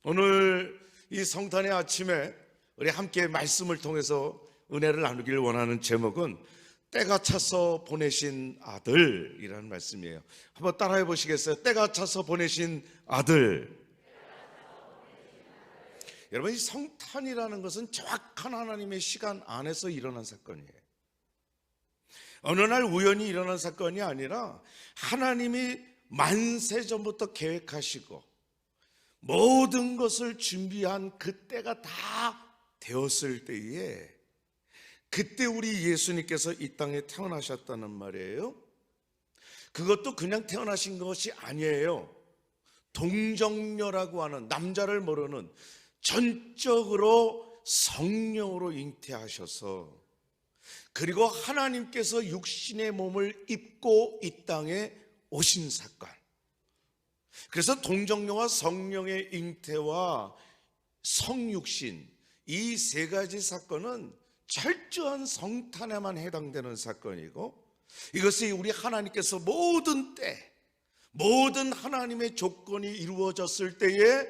오늘 이 성탄의 아침에 우리 함께 말씀을 통해서 은혜를 나누길 원하는 제목은 때가 차서 보내신 아들이라는 말씀이에요. 한번 따라해 보시겠어요? 때가 차서 보내신 아들. 여러분, 이 성탄이라는 것은 정확한 하나님의 시간 안에서 일어난 사건이에요. 어느 날 우연히 일어난 사건이 아니라 하나님이 만세 전부터 계획하시고 모든 것을 준비한 그때가 다 되었을 때에, 그때 우리 예수님께서 이 땅에 태어나셨다는 말이에요. 그것도 그냥 태어나신 것이 아니에요. 동정녀라고 하는, 남자를 모르는 전적으로 성령으로 잉태하셔서, 그리고 하나님께서 육신의 몸을 입고 이 땅에 오신 사건. 그래서 동정녀와 성령의 잉태와 성육신, 이 세 가지 사건은 철저한 성탄에만 해당되는 사건이고, 이것이 우리 하나님께서 모든 때, 모든 하나님의 조건이 이루어졌을 때에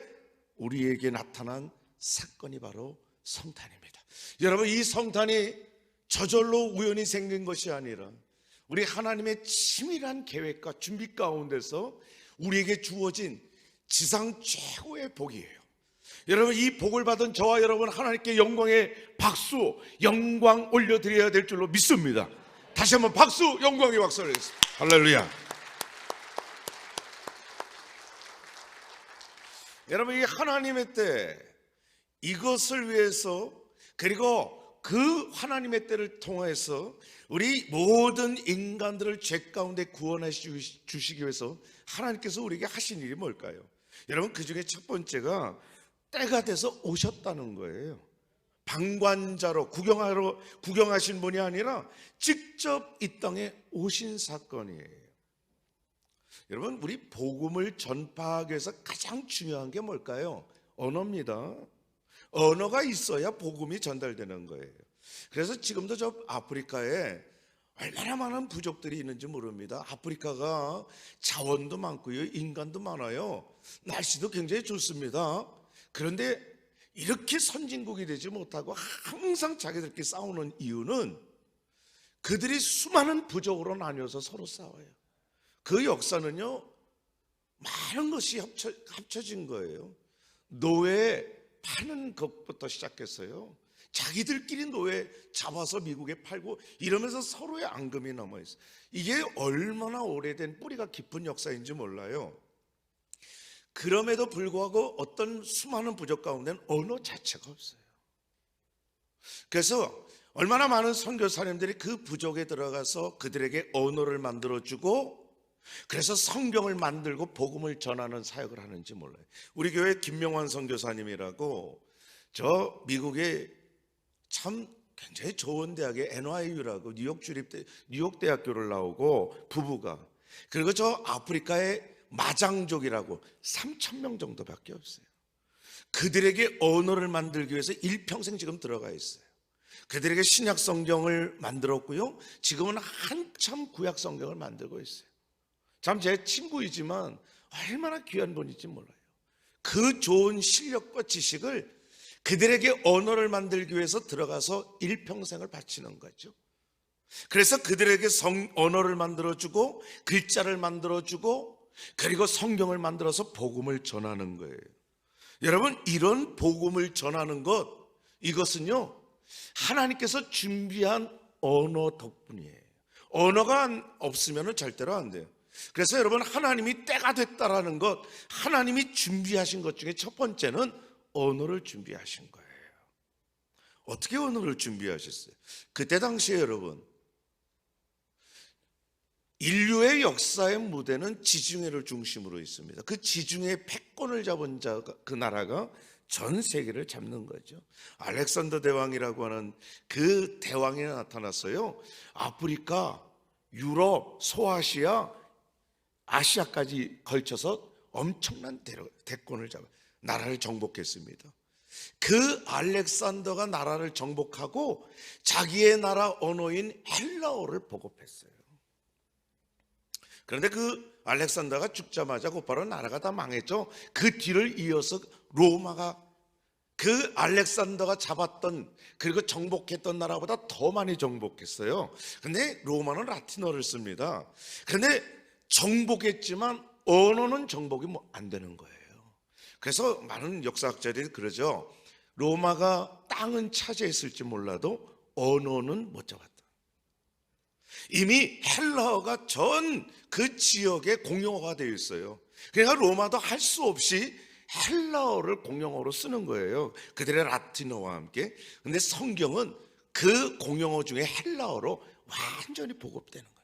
우리에게 나타난 사건이 바로 성탄입니다. 여러분, 이 성탄이 저절로 우연히 생긴 것이 아니라 우리 하나님의 치밀한 계획과 준비 가운데서 우리에게 주어진 지상 최고의 복이에요. 여러분, 이 복을 받은 저와 여러분, 하나님께 영광의 박수, 영광 올려드려야 될 줄로 믿습니다. 다시 한번 박수, 영광의 박수 올리겠습니다. 할렐루야. 여러분, 이 하나님의 때, 이것을 위해서, 그리고 그 하나님의 때를 통해서 우리 모든 인간들을 죄 가운데 구원해 주시기 위해서 하나님께서 우리에게 하신 일이 뭘까요? 여러분, 그 중에 첫 번째가 때가 돼서 오셨다는 거예요. 방관자로 구경하신 분이 아니라 직접 이 땅에 오신 사건이에요. 여러분, 우리 복음을 전파하기 위해서 가장 중요한 게 뭘까요? 언어입니다. 언어가 있어야 복음이 전달되는 거예요. 그래서 지금도 저 아프리카에 얼마나 많은 부족들이 있는지 모릅니다. 아프리카가 자원도 많고요, 인간도 많아요, 날씨도 굉장히 좋습니다. 그런데 이렇게 선진국이 되지 못하고 항상 자기들끼리 싸우는 이유는 그들이 수많은 부족으로 나뉘어서 서로 싸워요. 그 역사는요, 많은 것이 합쳐진 거예요. 노예 파는 것부터 시작했어요. 자기들끼리 노예 잡아서 미국에 팔고 이러면서 서로의 앙금이 남아있어요. 이게 얼마나 오래된 뿌리가 깊은 역사인지 몰라요. 그럼에도 불구하고 어떤 수많은 부족 가운데는 언어 자체가 없어요. 그래서 얼마나 많은 선교사님들이 그 부족에 들어가서 그들에게 언어를 만들어주고, 그래서 성경을 만들고 복음을 전하는 사역을 하는지 몰라요. 우리 교회 김명환 선교사님이라고, 저 미국에 참 굉장히 좋은 대학에 NYU라고 뉴욕 대학교를 나오고 부부가, 그리고 저 아프리카의 마장족이라고 3,000명 정도밖에 없어요. 그들에게 언어를 만들기 위해서 일평생 지금 들어가 있어요. 그들에게 신약 성경을 만들었고요, 지금은 한참 구약 성경을 만들고 있어요. 참 제 친구이지만 얼마나 귀한 분인지 몰라요. 그 좋은 실력과 지식을 그들에게 언어를 만들기 위해서 들어가서 일평생을 바치는 거죠. 그래서 그들에게 언어를 만들어주고 글자를 만들어주고 그리고 성경을 만들어서 복음을 전하는 거예요. 여러분, 이런 복음을 전하는 것, 이것은요, 하나님께서 준비한 언어 덕분이에요. 언어가 없으면 절대로 안 돼요. 그래서 여러분, 하나님이 때가 됐다라는 것, 하나님이 준비하신 것 중에 첫 번째는 언어를 준비하신 거예요. 어떻게 언어를 준비하셨어요? 그때 당시에 여러분, 인류의 역사의 무대는 지중해를 중심으로 있습니다. 그 지중해 패권을 잡은 자가, 그 나라가 전 세계를 잡는 거죠. 알렉산더 대왕이라고 하는 그 대왕이 나타났어요. 아프리카, 유럽, 소아시아, 아시아까지 걸쳐서 엄청난 대권을 잡아 나라를 정복했습니다. 그 알렉산더가 나라를 정복하고 자기의 나라 언어인 헬라어를 보급했어요. 그런데 그 알렉산더가 죽자마자 곧바로 나라가 다 망했죠. 그 뒤를 이어서 로마가 그 알렉산더가 잡았던 그리고 정복했던 나라보다 더 많이 정복했어요. 근데 로마는 라틴어를 씁니다. 그런데 정복했지만 언어는 정복이 안 되는 거예요. 그래서 많은 역사학자들이 그러죠. 로마가 땅은 차지했을지 몰라도 언어는 못 잡았다. 이미 헬라어가 전 그 지역에 공용어가 되어 있어요. 그러니까 로마도 할 수 없이 헬라어를 공용어로 쓰는 거예요. 그들의 라틴어와 함께. 근데 성경은 그 공용어 중에 헬라어로 완전히 보급되는 거예요.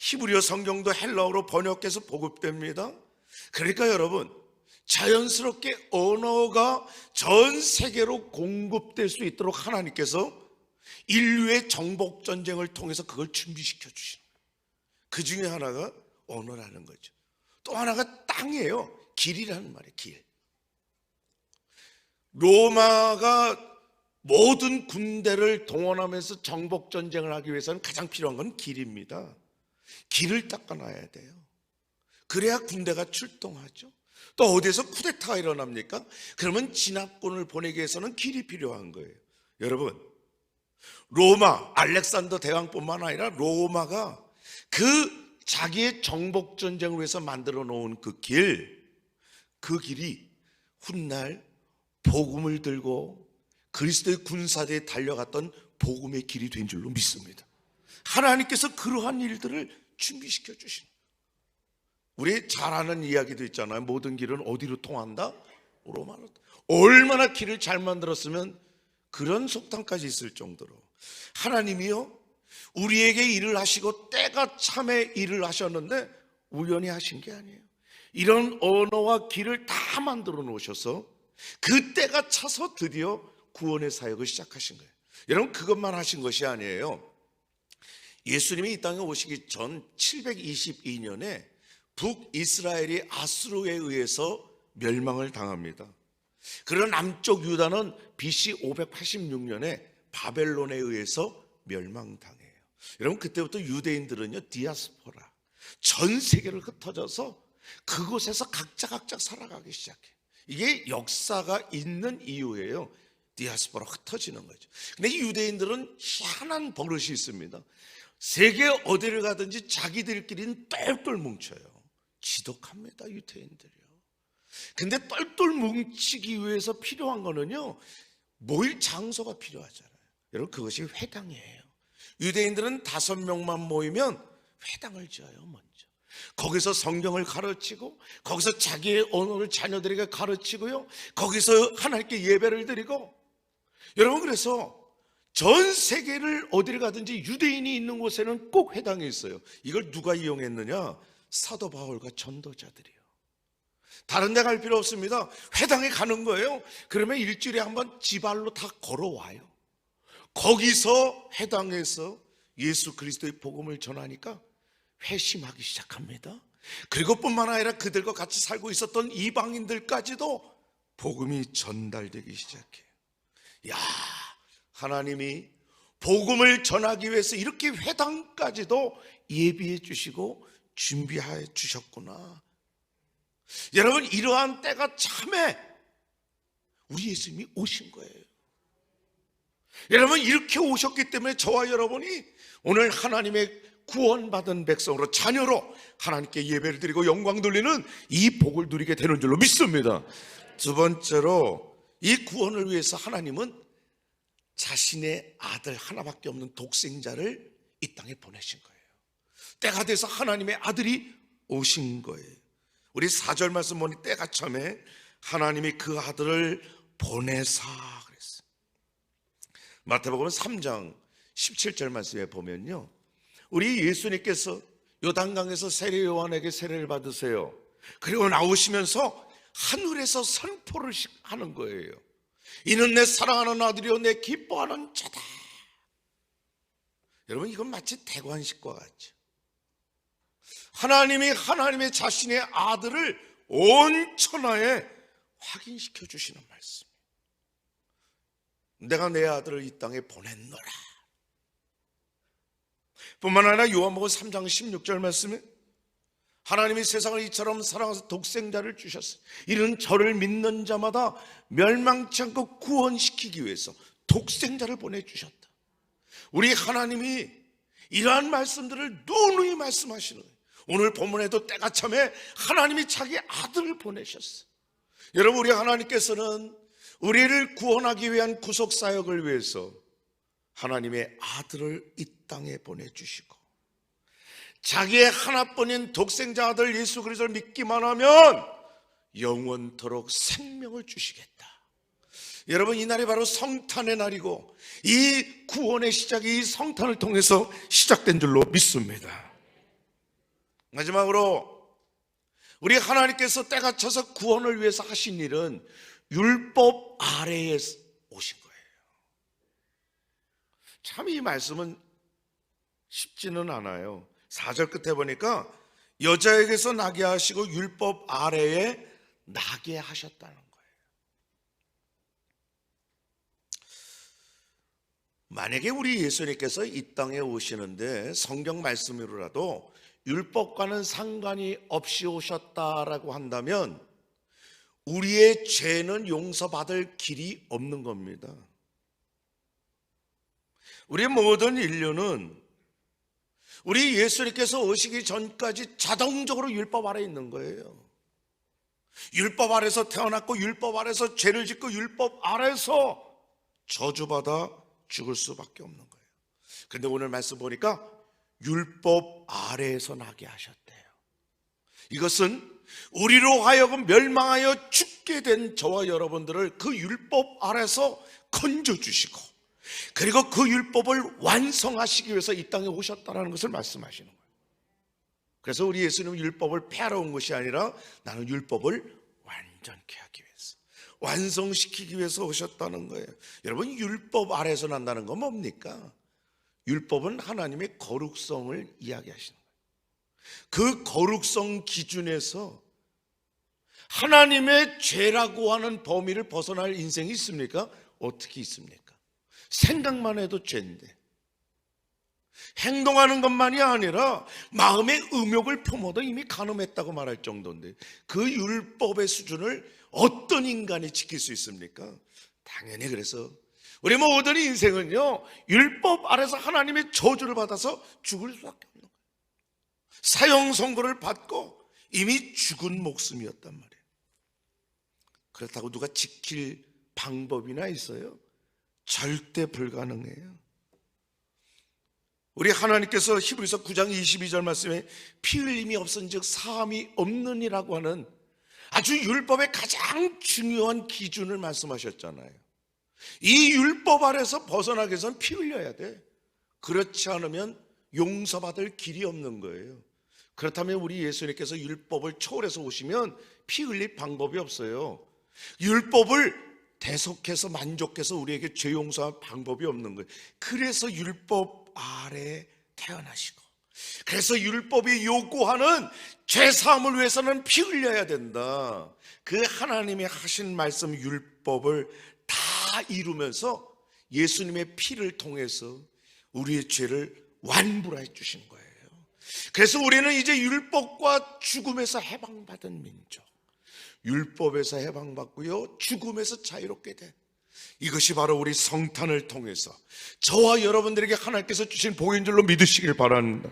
히브리어 성경도 헬라어로 번역해서 보급됩니다. 그러니까 여러분, 자연스럽게 언어가 전 세계로 공급될 수 있도록 하나님께서 인류의 정복 전쟁을 통해서 그걸 준비시켜 주시는 거예요. 그 중에 하나가 언어라는 거죠. 또 하나가 땅이에요. 길이라는 말이에요. 길. 로마가 모든 군대를 동원하면서 정복 전쟁을 하기 위해서는 가장 필요한 건 길입니다. 길을 닦아놔야 돼요. 그래야 군대가 출동하죠. 또 어디에서 쿠데타가 일어납니까? 그러면 진압군을 보내기 위해서는 길이 필요한 거예요. 여러분, 로마, 알렉산더 대왕뿐만 아니라 로마가 그 자기의 정복 전쟁을 위해서 만들어 놓은 그 길이 훗날 복음을 들고 그리스도의 군사대에 달려갔던 복음의 길이 된 줄로 믿습니다. 하나님께서 그러한 일들을 준비시켜 주신, 우리 잘 아는 이야기도 있잖아요. 모든 길은 어디로 통한다? 로마로. 얼마나 길을 잘 만들었으면 그런 속담까지 있을 정도로 하나님이요, 우리에게 일을 하시고 때가 참에 일을 하셨는데 우연히 하신 게 아니에요. 이런 언어와 길을 다 만들어 놓으셔서 그 때가 차서 드디어 구원의 사역을 시작하신 거예요. 여러분, 그것만 하신 것이 아니에요. 예수님이 이 땅에 오시기 전 722년에 북이스라엘이 아수르에 의해서 멸망을 당합니다. 그런 남쪽 유다는 BC 586년에 바벨론에 의해서 멸망당해요. 여러분, 그때부터 유대인들은요, 디아스포라, 전 세계를 흩어져서 그곳에서 각자 살아가기 시작해요. 이게 역사가 있는 이유예요. 디아스포라, 흩어지는 거죠. 근데 이 유대인들은 희한한 버릇이 있습니다. 세계 어디를 가든지 자기들끼리는 똘똘 뭉쳐요. 지독합니다, 유대인들이요. 근데 똘똘 뭉치기 위해서 필요한 거는요, 모일 장소가 필요하잖아요. 여러분, 그것이 회당이에요. 유대인들은 5명만 모이면 회당을 지어요. 먼저 거기서 성경을 가르치고, 거기서 자기의 언어를 자녀들에게 가르치고요, 거기서 하나님께 예배를 드리고. 여러분, 그래서 전 세계를 어디를 가든지 유대인이 있는 곳에는 꼭 회당이 있어요. 이걸 누가 이용했느냐? 사도 바울과 전도자들이요. 다른 데 갈 필요 없습니다. 회당에 가는 거예요. 그러면 일주일에 한번 지발로 다 걸어와요. 거기서 회당에서 예수 그리스도의 복음을 전하니까 회심하기 시작합니다. 그리고 뿐만 아니라 그들과 같이 살고 있었던 이방인들까지도 복음이 전달되기 시작해요. 야, 하나님이 복음을 전하기 위해서 이렇게 회당까지도 예비해 주시고 준비해 주셨구나. 여러분, 이러한 때가 참에 우리 예수님이 오신 거예요. 여러분, 이렇게 오셨기 때문에 저와 여러분이 오늘 하나님의 구원받은 백성으로, 자녀로 하나님께 예배를 드리고 영광 돌리는 이 복을 누리게 되는 줄로 믿습니다. 두 번째로, 이 구원을 위해서 하나님은 자신의 아들 하나밖에 없는 독생자를 이 땅에 보내신 거예요. 때가 돼서 하나님의 아들이 오신 거예요. 우리 4절 말씀 보니 때가 참에 하나님이 그 아들을 보내사 그랬어요. 마태복음 3장 17절 말씀에 보면요, 우리 예수님께서 요단강에서 세례 요한에게 세례를 받으세요. 그리고 나오시면서 하늘에서 선포를 하는 거예요. 이는 내 사랑하는 아들이요 내 기뻐하는 자다. 여러분, 이건 마치 대관식과 같죠. 하나님이 하나님의 자신의 아들을 온 천하에 확인시켜 주시는 말씀. 내가 내 아들을 이 땅에 보냈노라. 뿐만 아니라 요한복음 3장 16절 말씀에 하나님이 세상을 이처럼 사랑하사 독생자를 주셨어요. 이는 저를 믿는 자마다 멸망치 않고 구원시키기 위해서 독생자를 보내주셨다. 우리 하나님이 이러한 말씀들을 누누이 말씀하시는 거예요. 오늘 본문에도 때가 참에 하나님이 자기 아들을 보내셨어요. 여러분, 우리 하나님께서는 우리를 구원하기 위한 구속사역을 위해서 하나님의 아들을 이 땅에 보내주시고 자기의 하나뿐인 독생자 아들 예수 그리스도를 믿기만 하면 영원토록 생명을 주시겠다. 여러분, 이 날이 바로 성탄의 날이고 이 구원의 시작이 이 성탄을 통해서 시작된 줄로 믿습니다. 마지막으로 우리 하나님께서 때가 차서 구원을 위해서 하신 일은 율법 아래에 오신 거예요. 참 이 말씀은 쉽지는 않아요. 4절 끝에 보니까 여자에게서 나게 하시고 율법 아래에 나게 하셨다는 거예요. 만약에 우리 예수님께서 이 땅에 오시는데 성경 말씀으로라도 율법과는 상관이 없이 오셨다라고 한다면 우리의 죄는 용서받을 길이 없는 겁니다. 우리의 모든 인류는 우리 예수님께서 오시기 전까지 자동적으로 율법 아래에 있는 거예요. 율법 아래서 태어났고 율법 아래서 죄를 짓고 율법 아래서 저주받아 죽을 수밖에 없는 거예요. 그런데 오늘 말씀 보니까 율법 아래에서 나게 하셨대요. 이것은 우리로 하여금 멸망하여 죽게 된 저와 여러분들을 그 율법 아래서 건져주시고 그리고 그 율법을 완성하시기 위해서 이 땅에 오셨다는 것을 말씀하시는 거예요. 그래서 우리 예수님은 율법을 폐하러 온 것이 아니라 나는 율법을 완전케 하기 위해서, 완성시키기 위해서 오셨다는 거예요. 여러분, 율법 아래에서 난다는 건 뭡니까? 율법은 하나님의 거룩성을 이야기하시는 거예요. 그 거룩성 기준에서 하나님의 죄라고 하는 범위를 벗어날 인생이 있습니까? 어떻게 있습니까? 생각만 해도 죄인데, 행동하는 것만이 아니라 마음의 음욕을 품어도 이미 간음했다고 말할 정도인데 그 율법의 수준을 어떤 인간이 지킬 수 있습니까? 당연히 그래서 우리 모든 인생은요, 율법 아래서 하나님의 저주를 받아서 죽을 수밖에 없는 거예요. 사형 선고를 받고 이미 죽은 목숨이었단 말이에요. 그렇다고 누가 지킬 방법이나 있어요? 절대 불가능해요. 우리 하나님께서 히브리서 9장 22절 말씀에 피 흘림이 없은즉 사함이 없느니라고 하는 아주 율법의 가장 중요한 기준을 말씀하셨잖아요. 이 율법 아래서 벗어나기 위해서는 피 흘려야 돼. 그렇지 않으면 용서받을 길이 없는 거예요. 그렇다면 우리 예수님께서 율법을 초월해서 오시면 피 흘릴 방법이 없어요. 율법을 대속해서 만족해서 우리에게 죄 용서할 방법이 없는 거예요. 그래서 율법 아래 태어나시고, 그래서 율법이 요구하는 죄 사함을 위해서는 피 흘려야 된다. 그 하나님이 하신 말씀 율법을 다 이루면서 예수님의 피를 통해서 우리의 죄를 완불해 주신 거예요. 그래서 우리는 이제 율법과 죽음에서 해방받은 민족, 율법에서 해방받고요, 죽음에서 자유롭게 돼. 이것이 바로 우리 성탄을 통해서 저와 여러분들에게 하나님께서 주신 복인 줄로 믿으시길 바랍니다.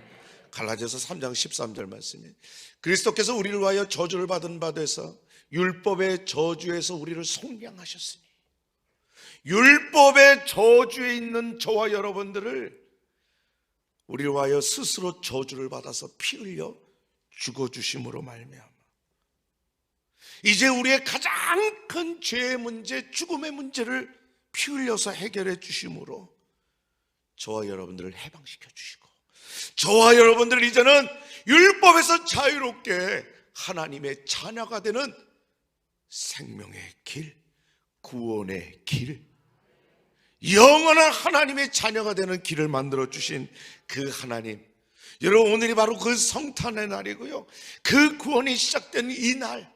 갈라디아서 3장 13절 말씀에 그리스도께서 우리를 위하여 저주를 받은 바 되사 율법의 저주에서 우리를 속량하셨으니, 율법의 저주에 있는 저와 여러분들을 우리를 위하여 스스로 저주를 받아서 피 흘려 죽어주심으로 말미암아 이제 우리의 가장 큰 죄의 문제, 죽음의 문제를 피 흘려서 해결해 주심으로 저와 여러분들을 해방시켜 주시고, 저와 여러분들을 이제는 율법에서 자유롭게 하나님의 자녀가 되는 생명의 길, 구원의 길, 영원한 하나님의 자녀가 되는 길을 만들어 주신 그 하나님, 여러분, 오늘이 바로 그 성탄의 날이고요, 그 구원이 시작된 이 날,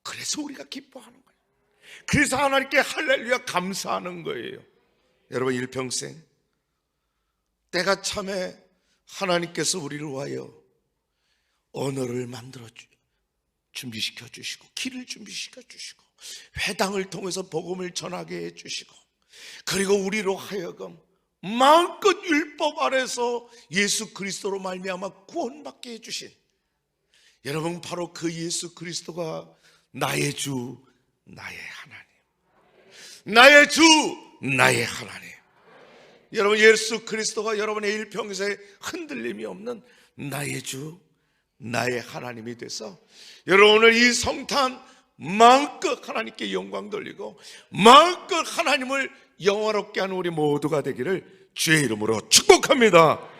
그래서 우리가 기뻐하는 거예요. 그래서 하나님께 할렐루야 감사하는 거예요. 여러분, 일평생 때가 참에 하나님께서 우리를 위하여 언어를 만들어 준비시켜 주시고, 길을 준비시켜 주시고, 회당을 통해서 복음을 전하게 해 주시고, 그리고 우리로 하여금 마음껏 율법 아래서 예수 그리스도로 말미암아 구원받게 해 주신, 여러분, 바로 그 예수 그리스도가 나의 주, 나의 하나님, 나의 주, 나의 하나님. 여러분, 예수 그리스도가 여러분의 일평생에 흔들림이 없는 나의 주, 나의 하나님이 돼서, 여러분, 오늘 이 성탄 마음껏 하나님께 영광 돌리고 마음껏 하나님을 영화롭게 하는 우리 모두가 되기를 주의 이름으로 축복합니다.